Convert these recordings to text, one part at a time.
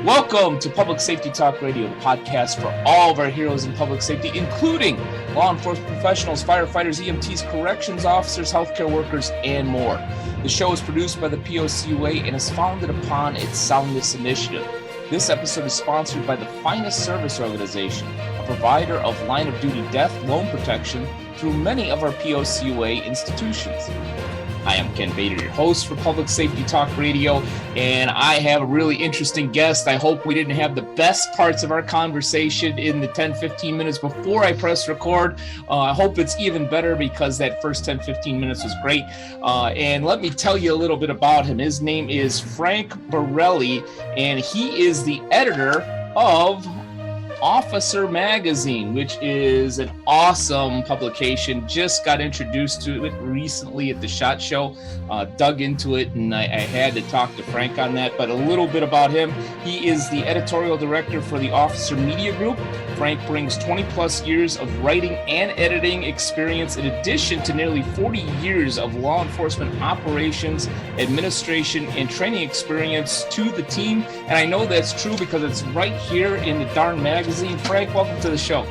Welcome to Public Safety Talk Radio, the podcast for all of our heroes in public safety, including law enforcement professionals, firefighters, EMTs, corrections officers, healthcare workers, and more. The show is produced by the POCUA and is founded upon its Soundness Initiative. This episode is sponsored by the Finest Service Organization, a provider of line-of-duty death loan protection through many of our POCUA institutions. I am Ken Bader, your host for Public Safety Talk Radio, and I have a really interesting guest. I hope we didn't have the best parts of our conversation in the 10-15 minutes before I press record. I hope it's even better because that first 10-15 minutes was great. And let me tell you a little bit about him. His name is Frank Borelli, and he is the editor of Officer Magazine, which is an awesome publication. Just got introduced to it recently at the SHOT Show, dug into it, and I had to talk to Frank on that. But a little bit about him. He is the editorial director for the Officer Media Group. Frank brings 20 plus years of writing and editing experience in addition to nearly 40 years of law enforcement operations, administration, and training experience to the team. And I know that's true because it's right here in the darn magazine. Frank, welcome to the show.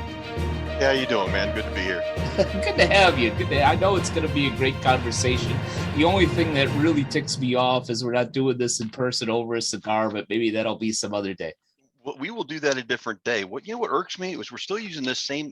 Yeah, how you doing, man? Good to be here. Good to have you. I know it's going to be a great conversation. The only thing that really ticks me off is we're not doing this in person over a cigar, but maybe that'll be some other day. Well, we will do that a different day. What irks me is we're still using this same.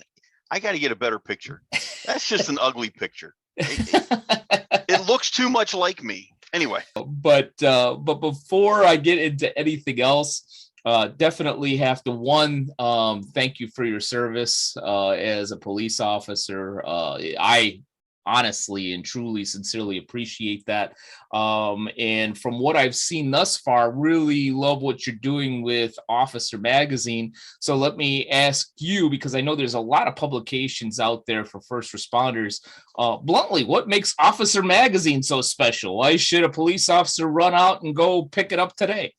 I got to get a better picture. That's just an ugly picture. It looks too much like me. Anyway. But before I get into anything else, definitely have to thank you for your service as a police officer. I honestly and truly sincerely appreciate that, and from what I've seen thus far, really love what you're doing with Officer Magazine. So let me ask you, because I know there's a lot of publications out there for first responders, bluntly, what makes Officer Magazine so special? Why should a police officer run out and go pick it up today?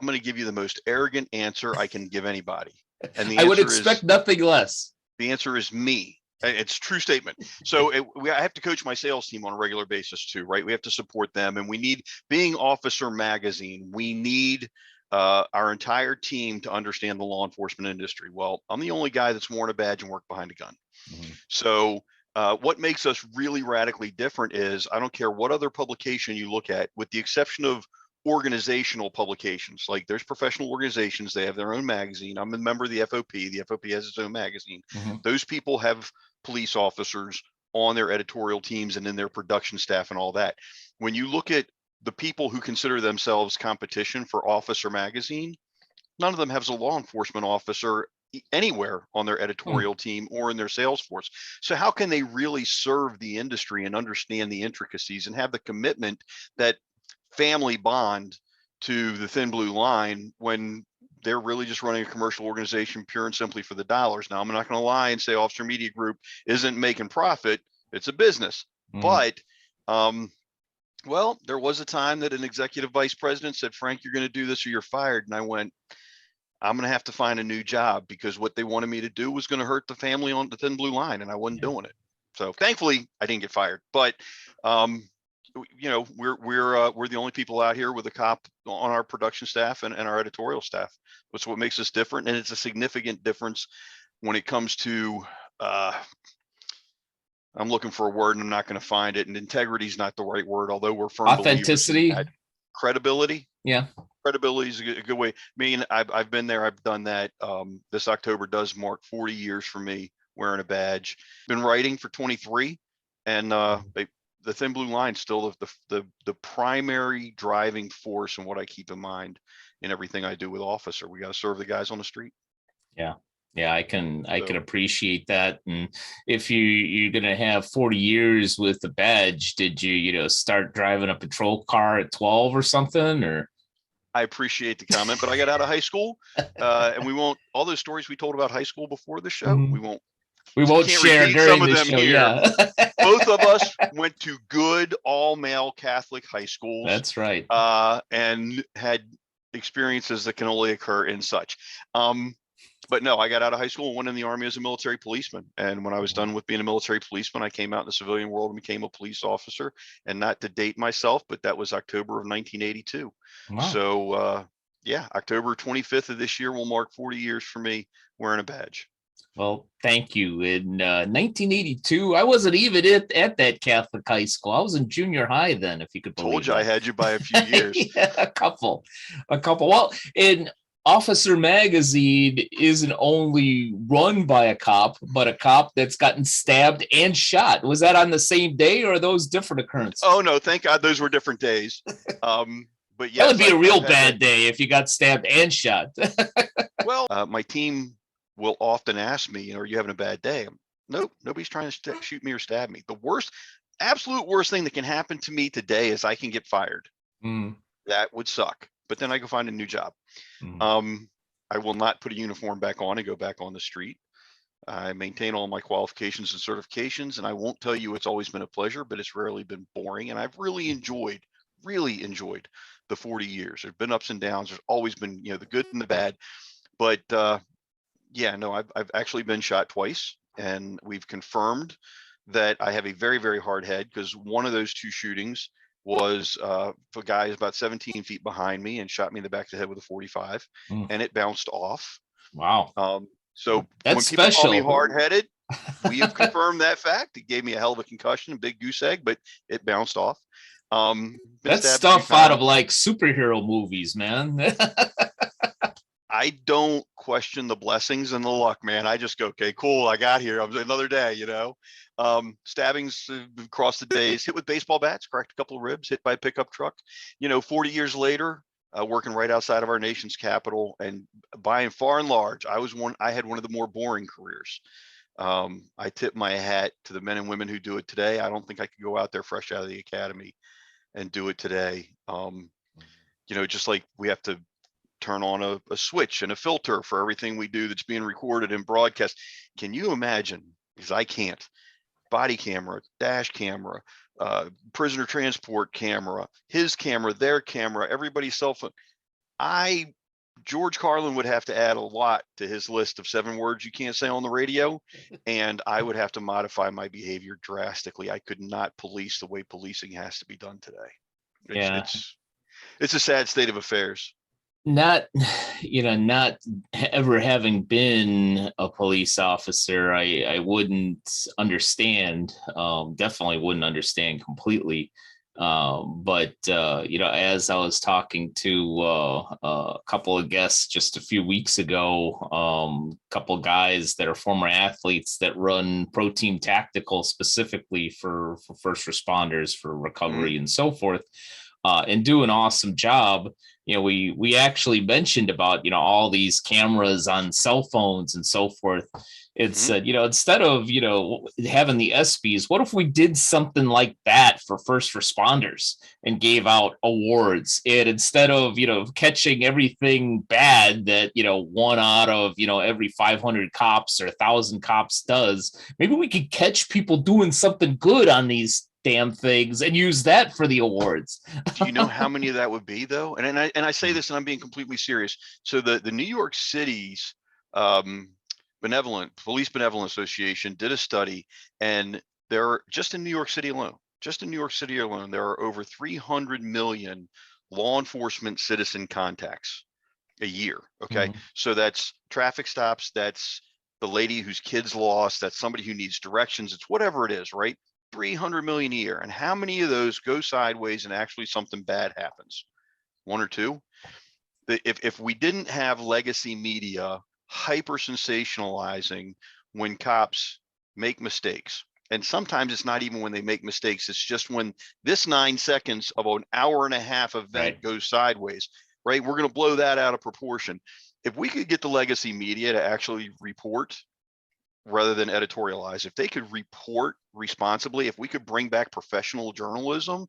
I'm going to give you the most arrogant answer I can give anybody. And the I would expect nothing less. The answer is me. It's a true statement. So I have to coach my sales team on a regular basis too, right? We have to support them. And being Officer Magazine, we need our entire team to understand the law enforcement industry. Well, I'm the only guy that's worn a badge and worked behind a gun. Mm-hmm. So what makes us really radically different is I don't care what other publication you look at, with the exception of organizational publications. Like there's professional organizations, they have their own magazine. I'm a member of the FOP. The FOP has its own magazine. Mm-hmm. Those people have police officers on their editorial teams and in their production staff and all that. When you look at the people who consider themselves competition for Officer Magazine, none of them has a law enforcement officer anywhere on their editorial team or in their sales force. So how can they really serve the industry and understand the intricacies and have the commitment, that family bond to the Thin Blue Line, when they're really just running a commercial organization pure and simply for the dollars? Now, I'm not going to lie and say Officer Media Group isn't making profit. It's a business. But, well, there was a time that an executive vice president said, Frank, you're going to do this or you're fired. And I went, I'm going to have to find a new job, because what they wanted me to do was going to hurt the family on the Thin Blue Line, and I wasn't doing it. So thankfully I didn't get fired. But, we're the only people out here with a cop on our production staff and our editorial staff. That's what makes us different. And it's a significant difference when it comes to, I'm looking for a word and I'm not going to find it. And integrity is not the right word, although we're firm authenticity, credibility. Yeah. Credibility is a good way. I mean, I've been there. I've done that. This October does mark 40 years for me wearing a badge. Been writing for 23, and the Thin Blue Line still the primary driving force and what I keep in mind in everything I do with Officer. We got to serve the guys on the street. Yeah, I can appreciate that. And if you're gonna have 40 years with the badge, did you start driving a patrol car at 12 or something? Or I appreciate the comment, but I got out of high school, and we won't, all those stories we told about high school before the show, we won't share during some of them here. Yeah. Both of us went to good all-male Catholic high schools. That's right. And had experiences that can only occur in such. But no, I got out of high school and went in the Army as a military policeman. And when I was done with being a military policeman, I came out in the civilian world and became a police officer. And not to date myself, but that was October of 1982. Wow. So yeah, October 25th of this year will mark 40 years for me wearing a badge. Well, thank you. In 1982, I wasn't even at that Catholic high school. I was in junior high then, if you could Told believe you I that. had you by a few years. Yeah, a couple. Well, in Officer Magazine isn't only run by a cop, but a cop that's gotten stabbed and shot. Was that on the same day, or are those different occurrences? Oh no, thank God those were different days. But yes, that would be a real I've had bad day if you got stabbed and shot. Well, my team will often ask me, are you having a bad day? Nope, nobody's trying to shoot me or stab me. The worst, absolute worst thing that can happen to me today is I can get fired. That would suck. But then I go find a new job. I will not put a uniform back on and go back on the street. I maintain all my qualifications and certifications, and I won't tell you it's always been a pleasure, but it's rarely been boring. And I've really enjoyed the 40 years. There've been ups and downs. There's always been, the good and the bad. But yeah, no, I've actually been shot twice, and we've confirmed that I have a very, very hard head, because one of those two shootings was a guy is about 17 feet behind me and shot me in the back of the head with a 45, and it bounced off. Wow. So that's when people special. call me hard-headed, we have confirmed that fact. It gave me a hell of a concussion, a big goose egg, but it bounced off. That's stuff out of like superhero movies, man. I don't question the blessings and the luck, man. I just go, okay, cool. I got here. I'm another day, stabbings across the days, hit with baseball bats, cracked a couple of ribs, hit by a pickup truck, 40 years later, working right outside of our nation's capital. And by and far and large, I had one of the more boring careers. I tip my hat to the men and women who do it today. I don't think I could go out there fresh out of the academy and do it today. Just like we have to turn on a switch and a filter for everything we do that's being recorded and broadcast. Can you imagine? Because I can't. Body camera, dash camera, prisoner transport camera, his camera, their camera, everybody's cell phone. George Carlin would have to add a lot to his list of 7 words you can't say on the radio, and I would have to modify my behavior drastically. I could not police the way policing has to be done today. It's a sad state of affairs. Not ever having been a police officer, I wouldn't understand. Definitely wouldn't understand completely. But as I was talking to a couple of guests just a few weeks ago, a couple of guys that are former athletes that run Pro Team Tactical specifically for first responders, for recovery and so forth, and do an awesome job. We actually mentioned about, all these cameras on cell phones and so forth. It's, instead of, having the ESPYs, what if we did something like that for first responders and gave out awards? And instead of, catching everything bad that, 1 out of, every 500 cops or 1,000 cops does, maybe we could catch people doing something good on these damn things and use that for the awards. Do you know how many of that would be, though? And I say this, and I'm being completely serious. So the New York City's Police Benevolent Association did a study, and there are, just in New York City alone, there are over 300 million law enforcement citizen contacts a year. Okay. So that's traffic stops, that's the lady whose kids lost, that's somebody who needs directions, it's whatever it is, right? 300 million a year. And how many of those go sideways and actually something bad happens? 1 or 2? If we didn't have legacy media hyper sensationalizing when cops make mistakes, and sometimes it's not even when they make mistakes, it's just when this 9 seconds of an hour and a half event goes sideways, right? We're going to blow that out of proportion. If we could get the legacy media to actually report rather than editorialize, if they could report responsibly, if we could bring back professional journalism,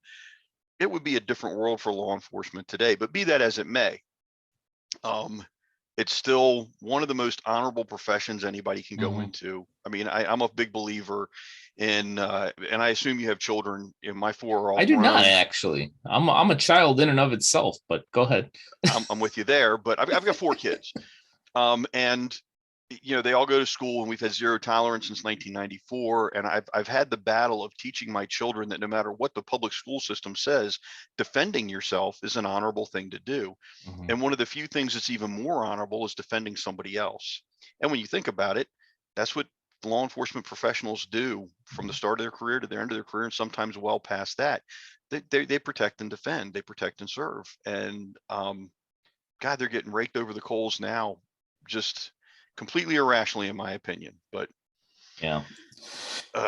it would be a different world for law enforcement today. But be that as it may, it's still one of the most honorable professions anybody can go into. I mean, I'm a big believer in, and I assume you have children. My 4 are all I do grown. not, actually. I'm a child in and of itself, but go ahead. I'm with you there, but I've got 4 kids. And they all go to school, and we've had zero tolerance since 1994. And I've had the battle of teaching my children that no matter what the public school system says, defending yourself is an honorable thing to do. Mm-hmm. And one of the few things that's even more honorable is defending somebody else. And when you think about it, that's what law enforcement professionals do from the start of their career to the end of their career, and sometimes well past that. They protect and defend, they protect and serve. And God, they're getting raked over the coals now, just completely irrationally, in my opinion. But yeah,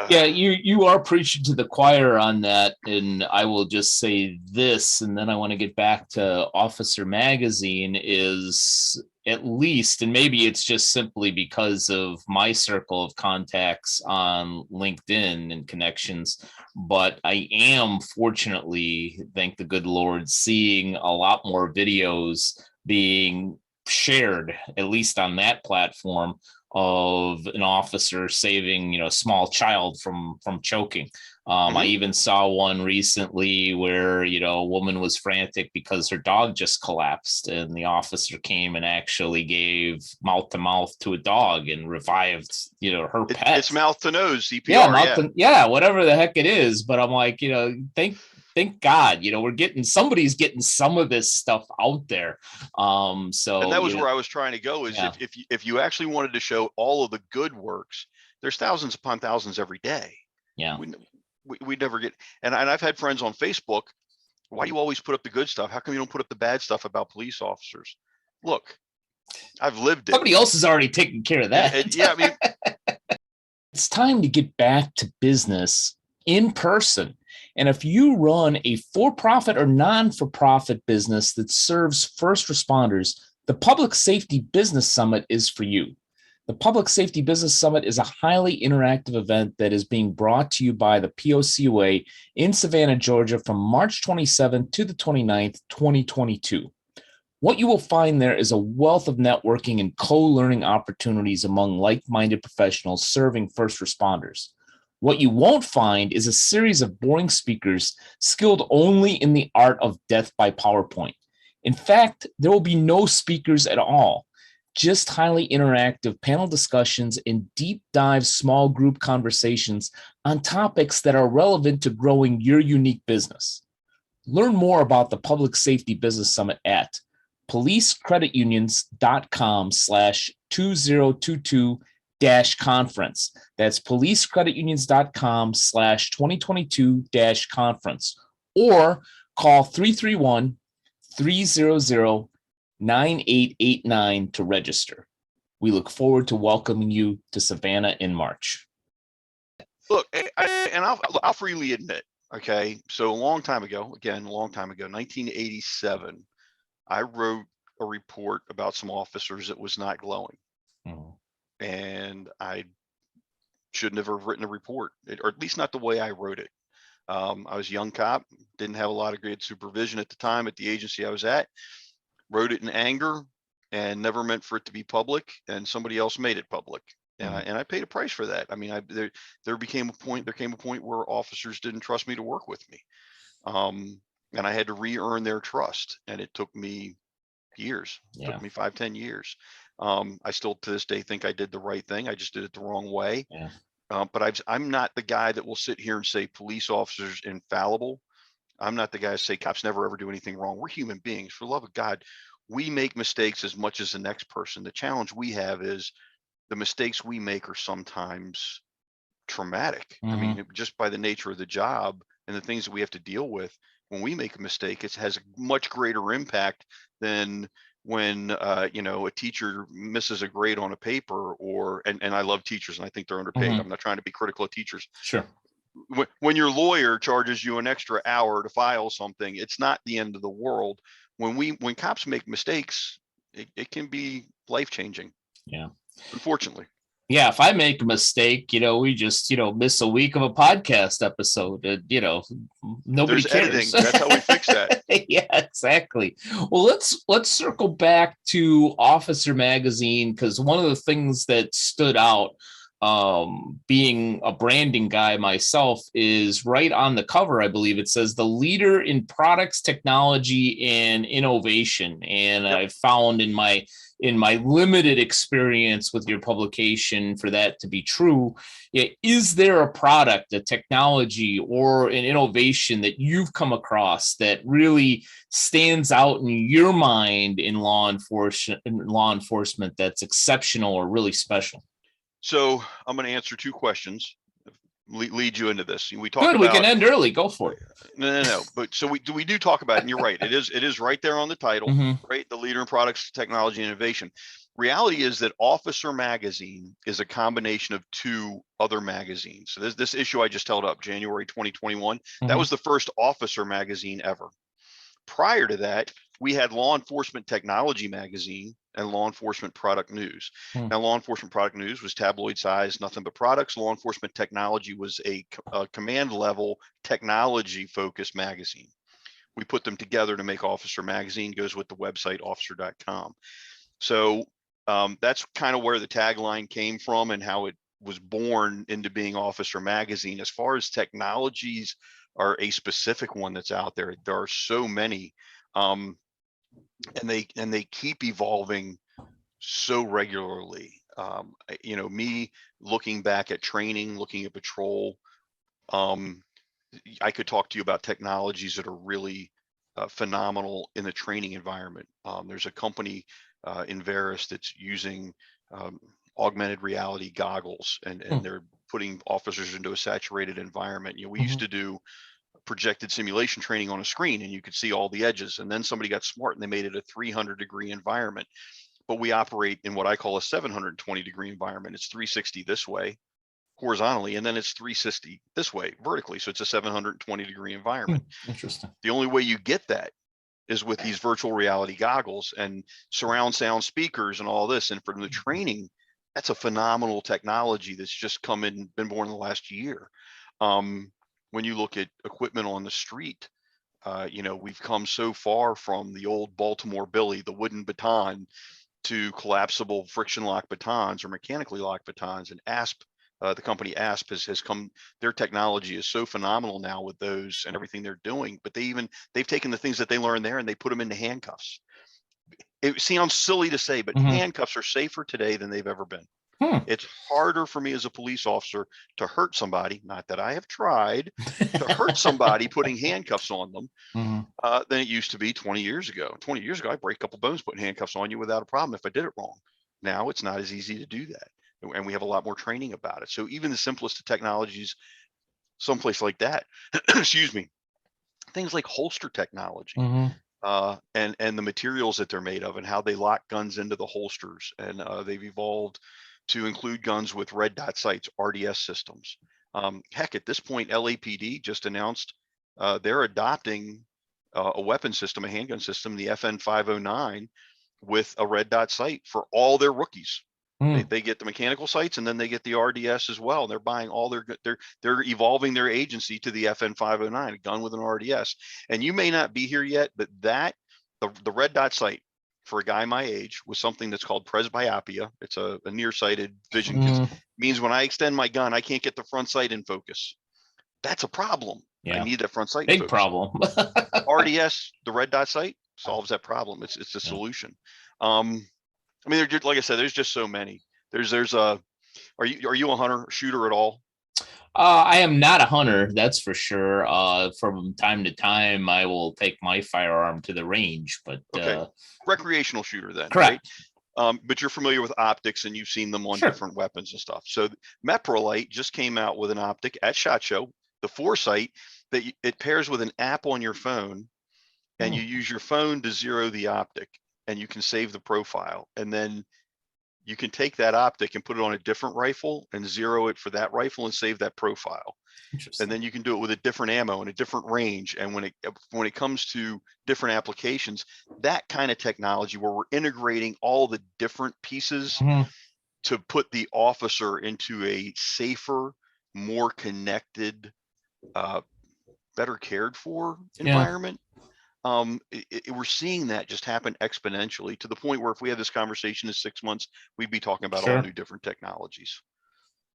you are preaching to the choir on that. And I will just say this, and then I want to get back to Officer Magazine. Is at least, and maybe it's just simply because of my circle of contacts on LinkedIn and connections, but I am fortunately, thank the good Lord, seeing a lot more videos being shared, at least on that platform, of an officer saving, a small child from choking. I even saw one recently where, a woman was frantic because her dog just collapsed, and the officer came and actually gave mouth to mouth to a dog and revived, her pet. It's mouth to nose CPR. Yeah, whatever the heck it is. But I'm like, thank God, somebody's getting some of this stuff out there. So, and that was where I was trying to go is if you actually wanted to show all of the good works, there's thousands upon thousands every day. Yeah. We never get, and I've had friends on Facebook, why do you always put up the good stuff? How come you don't put up the bad stuff about police officers? Look, I've lived it. Somebody else has already taken care of that. It's time to get back to business in person. And if you run a for-profit or non-for-profit business that serves first responders, the Public Safety Business Summit is for you. The Public Safety Business Summit is a highly interactive event that is being brought to you by the POCUA in Savannah, Georgia from March 27th to the 29th, 2022. What you will find there is a wealth of networking and co-learning opportunities among like-minded professionals serving first responders. What you won't find is a series of boring speakers skilled only in the art of death by PowerPoint. In fact, there will be no speakers at all, just highly interactive panel discussions and deep dive small group conversations on topics that are relevant to growing your unique business. Learn more about the Public Safety Business Summit at policecreditunions.com/2022-conference. That's policecreditunions.com/2022-conference, or call 331-300-9889 to register. We look forward to welcoming you to Savannah in March. Look, I'll freely admit, okay, so a long time ago, 1987, I wrote a report about some officers that was not glowing. And I should never have written a report, or at least not the way I wrote it. I was a young cop, didn't have a lot of great supervision at the time at the agency I was at, wrote it in anger and never meant for it to be public, and somebody else made it public. And I paid a price for that. I mean, there came a point where officers didn't trust me to work with me. And I had to re-earn their trust. And it took me years. It took me 5-10 years. I still to this day think I did the right thing. I just did it the wrong way. But I'm not the guy that will sit here and say police officers infallible. I'm not the guy to say cops never ever do anything wrong. We're human beings. For the love of God, we make mistakes as much as the next person. The challenge we have is the mistakes we make are sometimes traumatic. I mean, just by the nature of the job and the things that we have to deal with, when we make a mistake, it has a much greater impact than when a teacher misses a grade on a paper, and I love teachers and I think they're underpaid. I'm not trying to be critical of teachers. Sure. When your lawyer charges you an extra hour to file something, it's not the end of the world. When cops make mistakes, it can be life-changing. Yeah. Unfortunately. Yeah, if I make a mistake, we just, miss a week of a podcast episode. Nobody There's cares. Editing. That's how we fix that. Yeah, exactly. Well, let's circle back to Officer Magazine, because one of the things that stood out being a branding guy myself, is right on the cover. I believe it says the leader in products, technology, and innovation. And Yep. I've found in my limited experience with your publication for that to be true. Is there a product, a technology, or an innovation that you've come across that really stands out in your mind in law enforcement that's exceptional or really special? So I'm going to answer two questions. Lead you into this. We talk Good, about. we can end early. Go for it. No. But so we do talk about it, and you're right. It is right there on the title, right? The leader in products, technology, and innovation. Reality is that Officer Magazine is a combination of two other magazines. So this issue I just held up, January 2021, that was the first Officer Magazine ever. Prior to that, we had Law Enforcement Technology Magazine and Law Enforcement Product News. Now, Law Enforcement Product News was tabloid size, nothing but products. Law Enforcement Technology was a command level technology focused magazine. We put them together to make Officer Magazine, goes with the website officer.com. So that's kind of where the tagline came from and how it was born into being Officer Magazine. As far as technologies are a specific one that's out there, there are so many, and they keep evolving so regularly. Me looking back at training, looking at patrol, I could talk to you about technologies that are really phenomenal in the training environment. There's a company in Veris that's using augmented reality goggles, and they're putting officers into a saturated environment. We used to do projected simulation training on a screen and you could see all the edges, and then somebody got smart and they made it a 300-degree environment. But we operate in what I call a 720-degree environment. It's 360 this way horizontally, and then it's 360 this way vertically. So it's a 720-degree environment. Interesting. The only way you get that is with these virtual reality goggles and surround sound speakers and all this. And for the training, that's a phenomenal technology that's just been born in the last year. When you look at equipment on the street, we've come so far from the old Baltimore Billy, the wooden baton, to collapsible friction lock batons or mechanically locked batons. And ASP, the company ASP has come, their technology is so phenomenal now with those and everything they're doing, but they've taken the things that they learned there and they put them into handcuffs. It sounds silly to say, but handcuffs are safer today than they've ever been. It's harder for me as a police officer to hurt somebody, not that I have tried, to hurt somebody putting handcuffs on them than it used to be 20 years ago. 20 years ago, I break a couple bones putting handcuffs on you without a problem if I did it wrong. Now it's not as easy to do that. And we have a lot more training about it. So even the simplest of technologies, someplace like that, excuse me, things like holster technology, and the materials that they're made of and how they lock guns into the holsters. And they've evolved to include guns with red dot sights, RDS systems. Heck, at this point, LAPD just announced they're adopting a weapon system, a handgun system, the FN 509, with a red dot sight for all their rookies. They get the mechanical sights and then they get the RDS as well. They're buying all they're evolving their agency to the FN 509, a gun with an RDS. And you may not be here yet, but the red dot sight for a guy my age was something that's called presbyopia. It's a nearsighted vision. Means when I extend my gun, I can't get the front sight in focus. That's a problem. Yeah. I need that front sight. Big problem. RDS, the red dot sight, solves that problem. It's the solution. I mean, like I said, there's just so many. Are you a hunter, shooter at all? I am not a hunter, that's for sure. From time to time, I will take my firearm to the range, but okay. Recreational shooter then, correct. Right? But you're familiar with optics and you've seen them on different weapons and stuff. So Meprolite just came out with an optic at SHOT Show, the Foresight, that it pairs with an app on your phone, and you use your phone to zero the optic, and you can save the profile, and then you can take that optic and put it on a different rifle and zero it for that rifle and save that profile. And then you can do it with a different ammo and a different range. And when it comes to different applications, that kind of technology where we're integrating all the different pieces to put the officer into a safer, more connected, better cared for environment. We're seeing that just happen exponentially to the point where if we had this conversation in 6 months, we'd be talking about all new different technologies.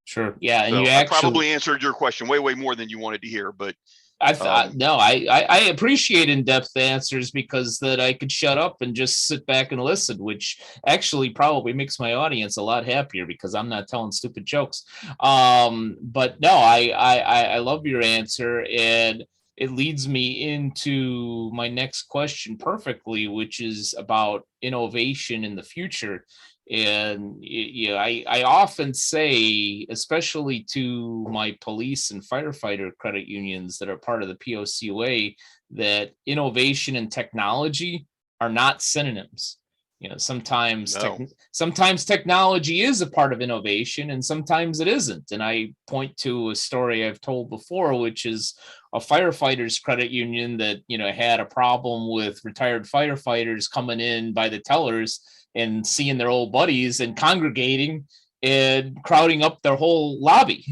Sure. Yeah. And you So I actually, probably answered your question way more than you wanted to hear, but I thought, um, no, I appreciate in-depth answers because that I could shut up and just sit back and listen, which actually probably makes my audience a lot happier because I'm not telling stupid jokes. But no, I love your answer, and it leads me into my next question perfectly, which is about innovation in the future. And I often say, especially to my police and firefighter credit unions that are part of the POCUA, that innovation and technology are not synonyms. no. Sometimes technology is a part of innovation, and sometimes it isn't. And I point to a story I've told before, which is a firefighters credit union that had a problem with retired firefighters coming in by the tellers and seeing their old buddies and congregating and crowding up their whole lobby.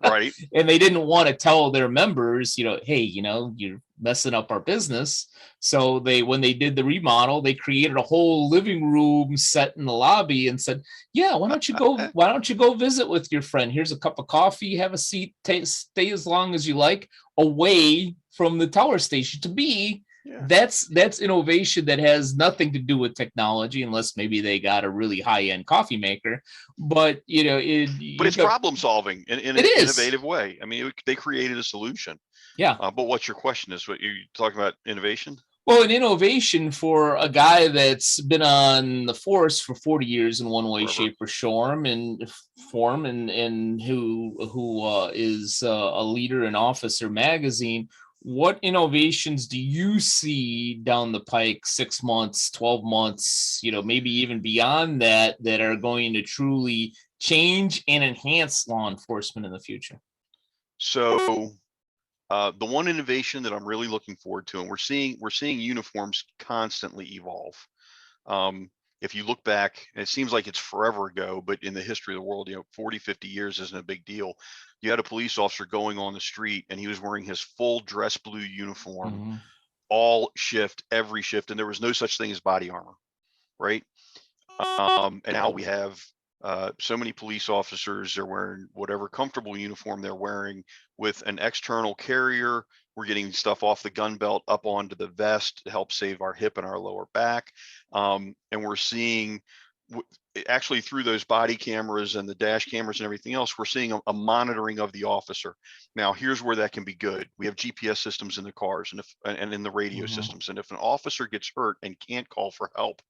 Right. And they didn't want to tell their members, hey, you're messing up our business. So when they did the remodel, they created a whole living room set in the lobby and said, yeah, why don't you go visit with your friend? Here's a cup of coffee, have a seat, stay as long as you like away from the teller station. To me, Yeah. that's innovation that has nothing to do with technology, unless maybe they got a really high-end coffee maker. But But it's problem solving in it an is. innovative way. I mean, they created a solution. Yeah. But what's your question? Is what you talking about innovation? Well, an innovation for a guy that's been on the force for 40 years in one way, Forever. shape, or form, and who is a leader in Officer Magazine. What innovations do you see down the pike, 6 months, 12 months, maybe even beyond that, that are going to truly change and enhance law enforcement in the future? So the one innovation that I'm really looking forward to, and we're seeing uniforms constantly evolve. Um, if you look back, and it seems like it's forever ago, but in the history of the world, 40, 50 years isn't a big deal. You had a police officer going on the street and he was wearing his full dress blue uniform, Mm-hmm. all shift, every shift, and there was no such thing as body armor, right? And now we have so many police officers are wearing whatever comfortable uniform they're wearing with an external carrier. We're getting stuff off the gun belt up onto the vest to help save our hip and our lower back. And we're seeing actually through those body cameras and the dash cameras and everything else, we're seeing a monitoring of the officer. Now, here's where that can be good. We have GPS systems in the cars and in the radio Mm-hmm. systems. And if an officer gets hurt and can't call for help,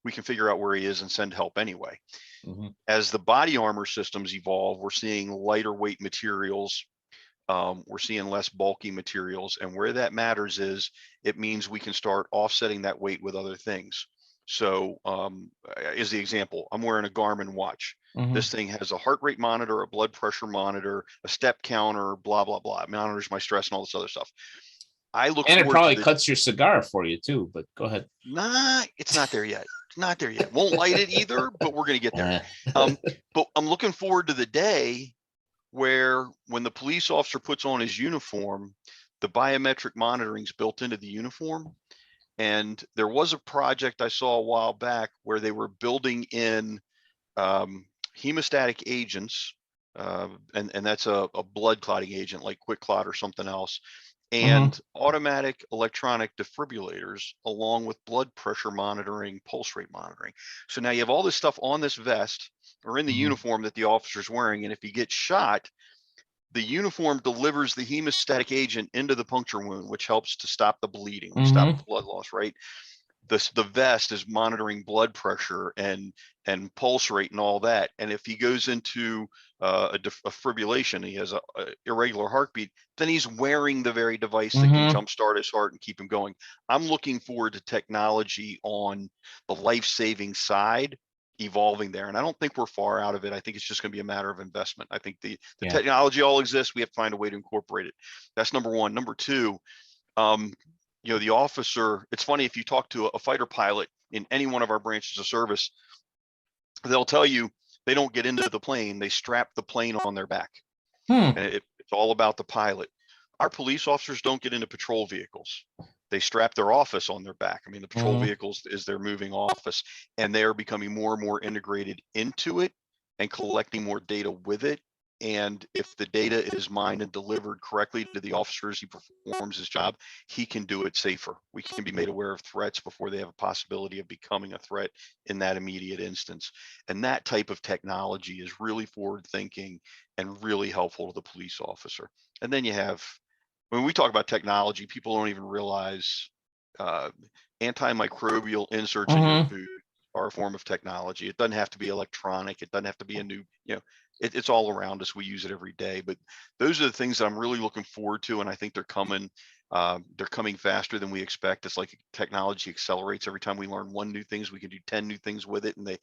we can figure out where he is and send help anyway. Mm-hmm. As the body armor systems evolve, we're seeing lighter weight materials. We're seeing less bulky materials. And where that matters is it means we can start offsetting that weight with other things. So is the example, I'm wearing a Garmin watch. Mm-hmm. This thing has a heart rate monitor, a blood pressure monitor, a step counter, blah, blah, blah. It monitors my stress and all this other stuff. I look And it forward to probably cuts your cigar for you too, but go ahead. it's not there yet. It's not there yet. Won't light it either, but we're going to get there. Uh, But I'm looking forward to the day where when the police officer puts on his uniform, the biometric monitoring is built into the uniform. And there was a project I saw a while back where they were building in hemostatic agents, and that's a blood clotting agent like QuikClot or something else, mhm, and automatic electronic defibrillators along with blood pressure monitoring, pulse rate monitoring. So now you have all this stuff on this vest or in the mhm, uniform that the officer's wearing. And if he gets shot, the uniform delivers the hemostatic agent into the puncture wound, which helps to stop the bleeding, stop mhm, the blood loss, right? The vest is monitoring blood pressure and pulse rate and all that. And if he goes into a fibrillation, he has a irregular heartbeat, then he's wearing the very device that can mhm. jumpstart his heart and keep him going. I'm looking forward to technology on the life-saving side evolving there, and I don't think we're far out of it. I think it's just going to be a matter of investment. I think the Yeah. technology all exists. We have to find a way to incorporate it. That's number one. Number two, um, the officer, it's funny, if you talk to a fighter pilot in any one of our branches of service, they'll tell you they don't get into the plane, they strap the plane on their back. Hmm. And it's all about the pilot. Our police officers don't get into patrol vehicles. They strap their office on their back. I mean, the patrol Mhm, vehicles is their moving office, and they are becoming more and more integrated into it. and collecting more data with it. And if the data is mined and delivered correctly to the officers, he performs his job, he can do it safer. We can be made aware of threats before they have a possibility of becoming a threat in that immediate instance. And that type of technology is really forward thinking and really helpful to the police officer. And then you have, when we talk about technology, people don't even realize antimicrobial inserts in your boot are a form of technology. It doesn't have to be electronic. It doesn't have to be a new, it's all around us. We use it every day. But those are the things that I'm really looking forward to, and I think they're coming. They're coming faster than we expect. It's like technology accelerates. Every time we learn one new things, we can do 10 new things with it. And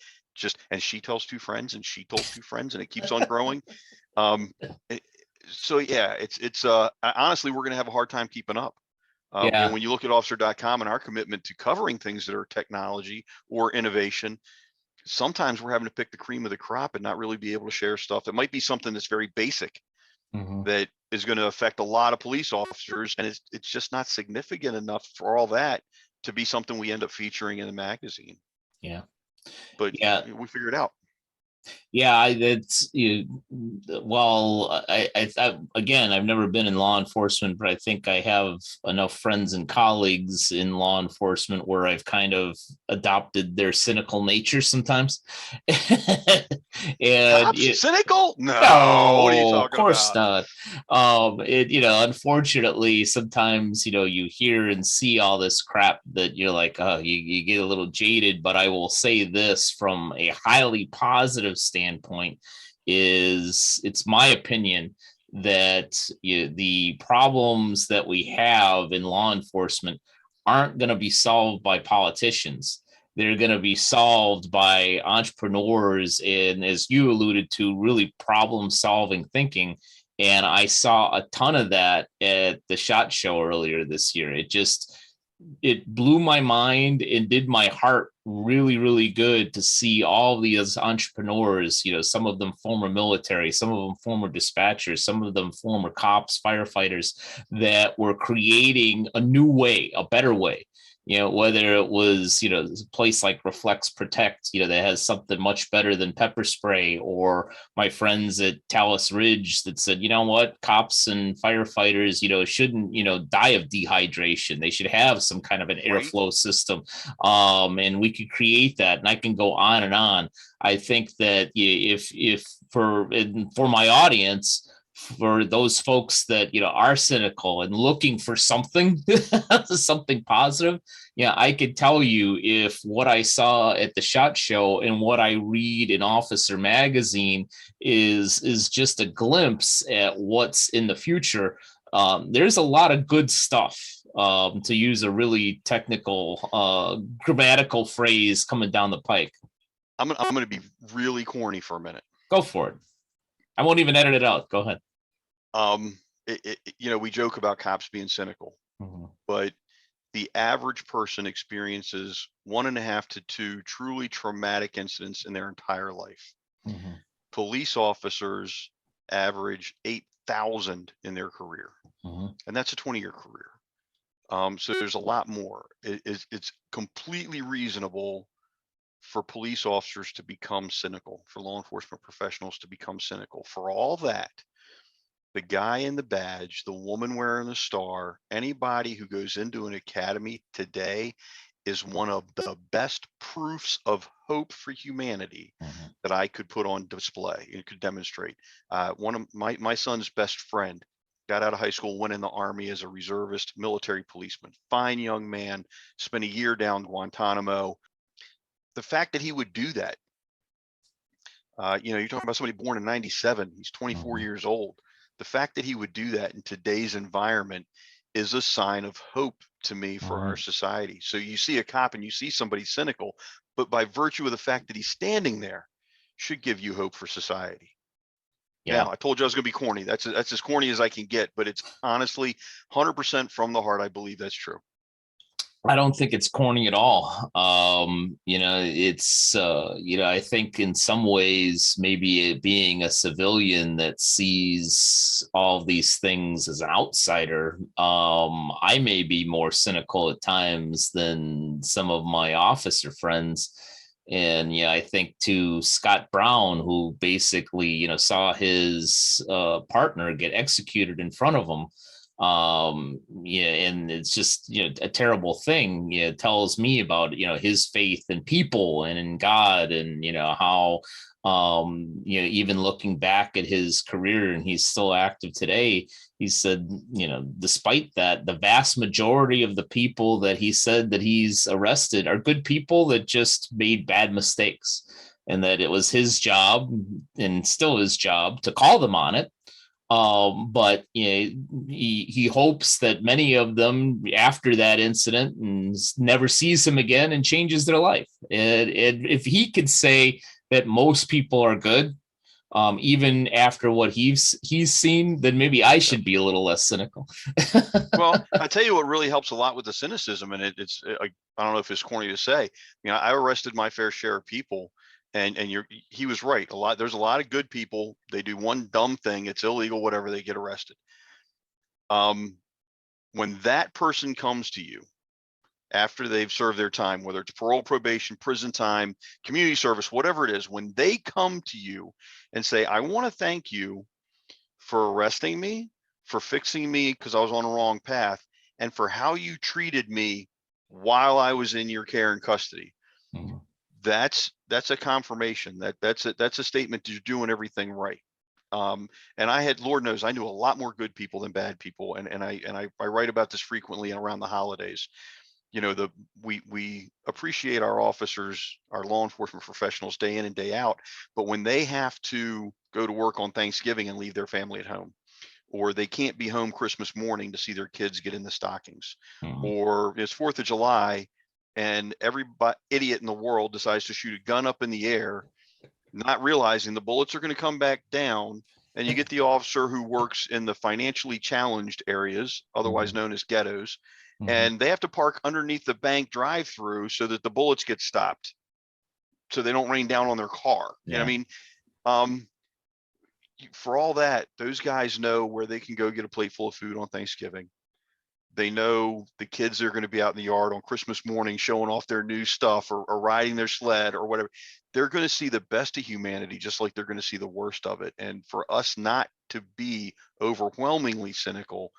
and she tells two friends, and she told two friends, and it keeps on growing. So yeah, it's honestly, we're going to have a hard time keeping up. When you look at officer.com and our commitment to covering things that are technology or innovation, sometimes we're having to pick the cream of the crop and not really be able to share stuff that might be something that's very basic that is going to affect a lot of police officers, and it's just not significant enough for all that to be something we end up featuring in the magazine. But we figure it out. It's well, I again, I've never been in law enforcement, but I think I have enough friends and colleagues in law enforcement where I've kind of adopted their cynical nature sometimes. And cynical? No, what are you talking of course about? Not. Unfortunately, sometimes you hear and see all this crap that you're like, oh, you get a little jaded. But I will say this from a highly positive standpoint: it's my opinion that the problems that we have in law enforcement aren't going to be solved by politicians. They're going to be solved by entrepreneurs and, as you alluded to, really problem-solving thinking. And I saw a ton of that at the SHOT Show earlier this year. It blew my mind and did my heart really, really good to see all these entrepreneurs, some of them former military, some of them former dispatchers, some of them former cops, firefighters, that were creating a new way, a better way. Whether it was, a place like Reflex Protect, that has something much better than pepper spray, or my friends at Talus Ridge that said, what, cops and firefighters, shouldn't, die of dehydration. They should have some kind of an airflow system. And we could create that. And I can go on and on. I think that if for my audience, for those folks that are cynical and looking for something something positive, I could tell you, if what I saw at the SHOT Show and what I read in Officer Magazine is just a glimpse at what's in the future, there's a lot of good stuff, to use a really technical grammatical phrase, coming down the pike. I'm going to be really corny for a minute. Go for it. I won't even edit it out. Go ahead. We joke about cops being cynical, but the average person experiences 1.5 to 2 truly traumatic incidents in their entire life. Police officers average 8,000 in their career, and that's a 20-year career. So there's a lot more. It's completely reasonable for police officers to become cynical, for law enforcement professionals to become cynical. For all that, the guy in the badge, the woman wearing the star, anybody who goes into an academy today is one of the best proofs of hope for humanity that I could put on display and could demonstrate. One of my son's best friend got out of high school, went in the Army as a reservist military policeman. Fine young man, spent a year down Guantanamo. The fact that he would do that, you're talking about somebody born in 97, he's 24 years old. The fact that he would do that in today's environment is a sign of hope to me for our society. So you see a cop and you see somebody cynical, but by virtue of the fact that he's standing there, should give you hope for society. Now, I told you I was going to be corny. That's as corny as I can get, but it's honestly 100% from the heart. I believe that's true. I don't think it's corny at all. It's, I think in some ways, maybe it being a civilian that sees all these things as an outsider, I may be more cynical at times than some of my officer friends. And yeah, I think to Scott Brown, who basically, saw his partner get executed in front of him. Yeah, and it's just, a terrible thing. It tells me about, his faith in people and in God, and how even looking back at his career, and he's still active today. He said, despite that, the vast majority of the people that he said that he's arrested are good people that just made bad mistakes, and that it was his job, and still his job, to call them on it. But he hopes that many of them, after that incident, and never sees him again and changes their life. And if he could say that most people are good, even after what he's seen, then maybe I should be a little less cynical. Well, I tell you what really helps a lot with the cynicism, and it's I don't know if it's corny to say. I arrested my fair share of people, and he was right. There's a lot of good people. They do one dumb thing, it's illegal, whatever, they get arrested. When that person comes to you after they've served their time, whether it's parole, probation, prison time, community service, whatever it is, when they come to you and say, I want to thank you for arresting me, for fixing me because I was on the wrong path, and for how you treated me while I was in your care and custody. Mm-hmm. That's a confirmation that's a statement that you're doing everything right. And I had, Lord knows, I knew a lot more good people than bad people, and I write about this frequently around the holidays. We appreciate our officers, our law enforcement professionals, day in and day out, but when they have to go to work on Thanksgiving and leave their family at home, or they can't be home Christmas morning to see their kids get in the stockings, mm-hmm. or it's 4th of July and every idiot in the world decides to shoot a gun up in the air, not realizing the bullets are going to come back down, and you get the officer who works in the financially challenged areas, otherwise mm-hmm. known as ghettos, mm-hmm. and they have to park underneath the bank drive-through so that the bullets get stopped, so they don't rain down on their car. Yeah. You know what I mean? For all that, those guys know where they can go get a plate full of food on Thanksgiving. They know the kids are going to be out in the yard on Christmas morning showing off their new stuff, or riding their sled or whatever. They're going to see the best of humanity, just like they're going to see the worst of it. And for us not to be overwhelmingly cynical,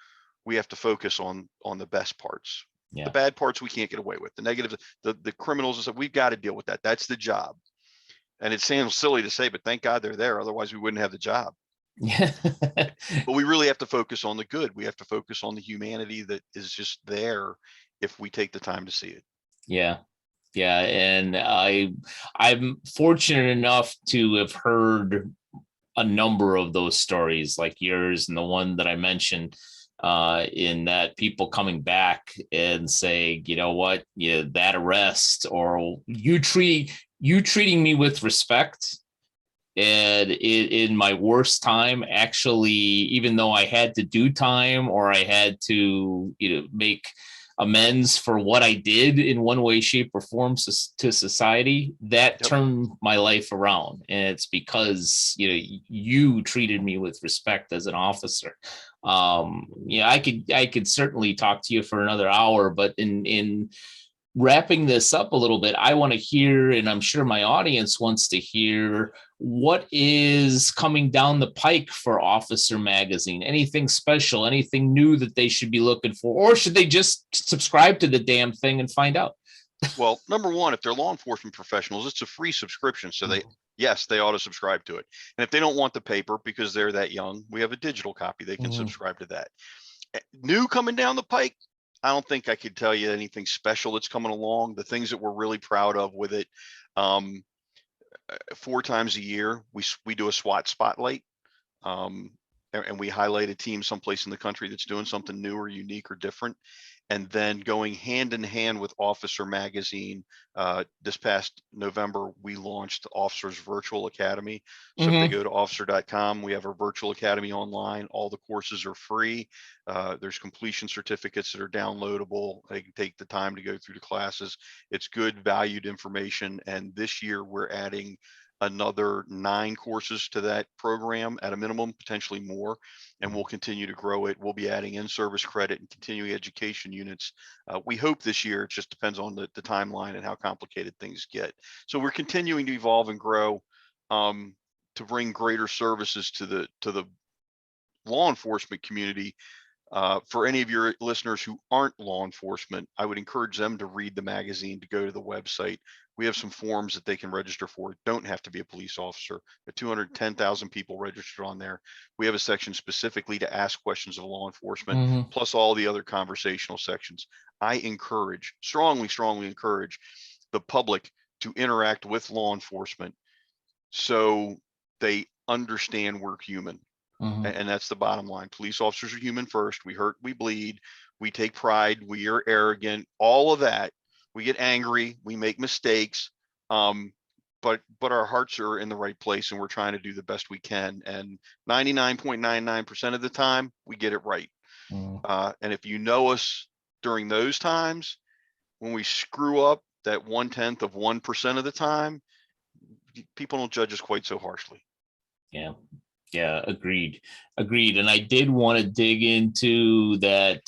we have to focus on the best parts. Yeah. The bad parts we can't get away with. The negatives, the criminals, we've got to deal with that. That's the job. And it sounds silly to say, but thank God they're there. Otherwise, we wouldn't have the job. Yeah. But we really have to focus on the good. We have to focus on the humanity that is just there if we take the time to see it. Yeah. Yeah. And I'm fortunate enough to have heard a number of those stories like yours and the one that I mentioned, in that people coming back and say, you know what, that arrest, or you treating me with respect. And in my worst time, actually, even though I had to do time, or I had to, make amends for what I did in one way, shape, or form to society, that yep. turned my life around. And it's because, you treated me with respect as an officer. I could certainly talk to you for another hour, but in wrapping this up a little bit, I want to hear, and I'm sure my audience wants to hear, what is coming down the pike for Officer Magazine? Anything special, anything new that they should be looking for, or should they just subscribe to the damn thing and find out? Well, number one, if they're law enforcement professionals, it's a free subscription. So they ought to subscribe to it. And if they don't want the paper because they're that young, we have a digital copy. They can subscribe to that. New coming down the pike, I don't think I could tell you anything special that's coming along. The things that we're really proud of with it, 4 times a year, we do a SWAT spotlight, and we highlight a team someplace in the country that's doing something new or unique or different. And then going hand in hand with Officer Magazine, this past November, we launched Officers Virtual Academy. So if they go to officer.com, we have our virtual academy online. All the courses are free. There's completion certificates that are downloadable. They can take the time to go through the classes. It's good, valued information. And this year we're adding another 9 courses to that program at a minimum, potentially more, and we'll continue to grow it. We'll be adding in-service credit and continuing education units. We hope this year. It just depends on the timeline and how complicated things get. So we're continuing to evolve and grow to bring greater services to the law enforcement community. For any of your listeners who aren't law enforcement, I would encourage them to read the magazine, to go to the website. We have some forms that they can register for. Don't have to be a police officer. There are 210,000 people registered on there. We have a section specifically to ask questions of law enforcement, plus all the other conversational sections. I encourage, strongly encourage the public to interact with law enforcement so they understand we're human. And that's the bottom line. Police officers are human first. We hurt, we bleed, we take pride, we are arrogant, all of that. We get angry, we make mistakes, but our hearts are in the right place, and we're trying to do the best we can. And 99.99% of the time, we get it right. And if you know us during those times, when we screw up that 0.1% of the time, people don't judge us quite so harshly. Yeah, agreed. And I did want to dig into that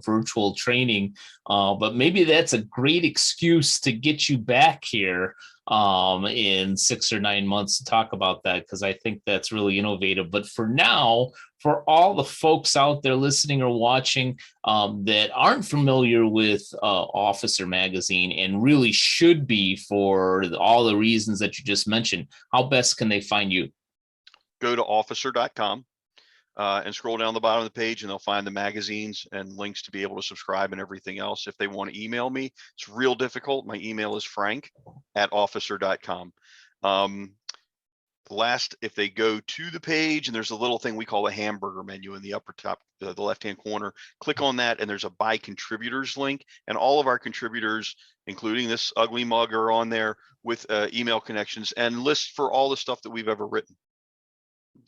virtual training, but maybe that's a great excuse to get you back here in 6 or 9 months to talk about that, because I think that's really innovative. But for now, for all the folks out there listening or watching that aren't familiar with Officer Magazine and really should be for all the reasons that you just mentioned, how best can they find you? Go to officer.com and scroll down the bottom of the page, and they'll find the magazines and links to be able to subscribe and everything else. If they want to email me, it's real difficult. My email is frank@officer.com. If they go to the page, and there's a little thing we call a hamburger menu in the upper top, the left-hand corner, click on that, and there's a buy contributors link, and all of our contributors, including this ugly mug, are on there with email connections and lists for all the stuff that we've ever written.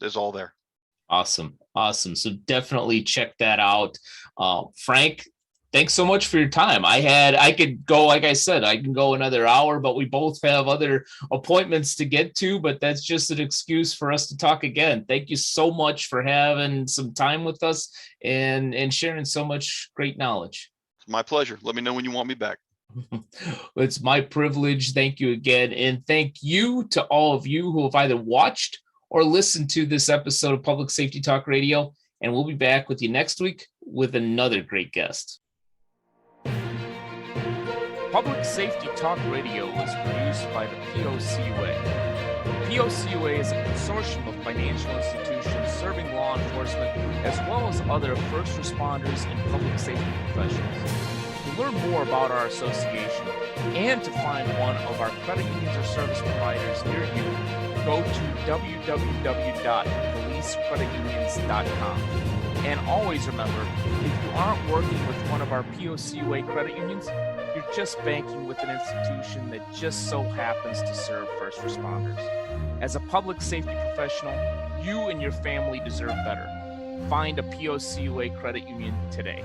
Is all there. Awesome. So definitely check that out. Frank, thanks so much for your time. I could go, like I said, I can go another hour, but we both have other appointments to get to, but that's just an excuse for us to talk again. Thank you so much for having some time with us and sharing so much great knowledge. It's my pleasure. Let me know when you want me back. It's my privilege. Thank you again. And thank you to all of you who have either watched or listen to this episode of Public Safety Talk Radio, and we'll be back with you next week with another great guest. Public Safety Talk Radio is produced by the POCUA. The POCUA is a consortium of financial institutions serving law enforcement as well as other first responders and public safety professionals. To learn more about our association and to find one of our credit unions or service providers near you, go to www.policecreditunions.com. And always remember, if you aren't working with one of our POCUA credit unions, you're just banking with an institution that just so happens to serve first responders. As a public safety professional, you and your family deserve better. Find a POCUA credit union today.